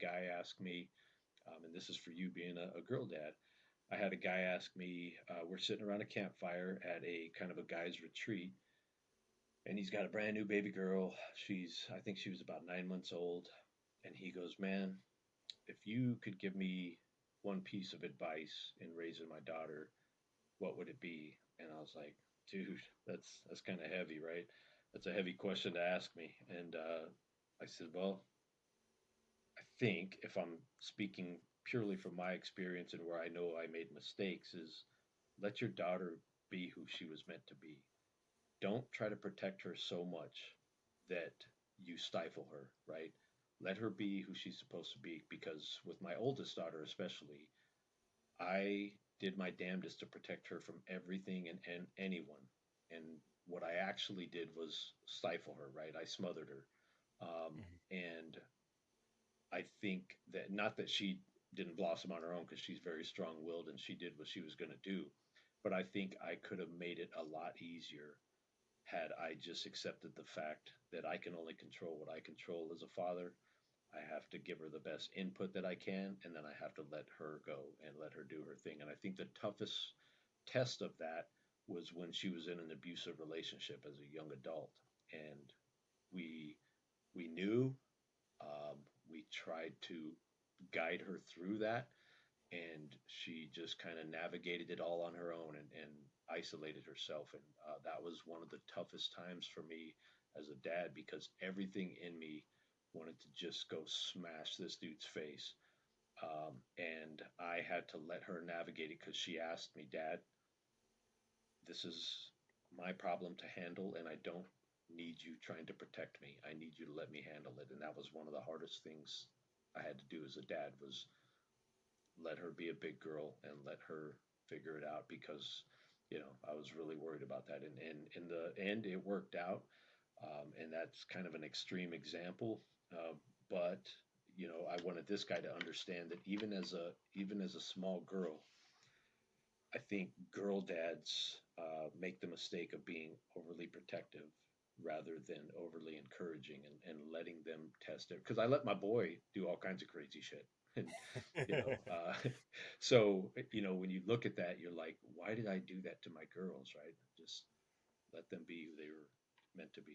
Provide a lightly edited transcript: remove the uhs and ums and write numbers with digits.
guy ask me, and this is for you being a girl dad. I had a guy ask me, we're sitting around a campfire at a kind of a guy's retreat, and he's got a brand new baby girl. I think she was about 9 months old. And he goes, man, if you could give me one piece of advice in raising my daughter, what would it be? And I was like, dude, that's kind of heavy, right? That's a heavy question to ask me. And I said, well, I think if I'm speaking purely from my experience and where I know I made mistakes, is let your daughter be who she was meant to be. Don't try to protect her so much that you stifle her, right? Let her be who she's supposed to be. Because with my oldest daughter, especially, I did my damnedest to protect her from everything and anyone. And what I actually did was stifle her, right? I smothered her. Mhm. And I think that not that she didn't blossom on her own because she's very strong willed and she did what she was going to do, but I think I could have made it a lot easier had I just accepted the fact that I can only control what I control as a father. I have to give her the best input that I can, and then I have to let her go and let her do her thing. And I think the toughest test of that was when she was in an abusive relationship as a young adult, and we we knew, we tried to guide her through that, and she just kind of navigated it all on her own and isolated herself. And that was one of the toughest times for me as a dad because everything in me wanted to just go smash this dude's face. And I had to let her navigate it because she asked me, Dad, this is my problem to handle, and I don't need you trying to protect me. I need you to let me handle it. And that was one of the hardest things I had to do as a dad was let her be a big girl and let her figure it out because I was really worried about that, and in the end it worked out. And that's kind of an extreme example, but I wanted this guy to understand that even as a small girl, I think girl dads make the mistake of being overly protective rather than overly encouraging and letting them test it. Because I let my boy do all kinds of crazy shit, and you know, uh, so when you look at that, you're like, why did I do that to my girls? Right? Just let them be who they were meant to be.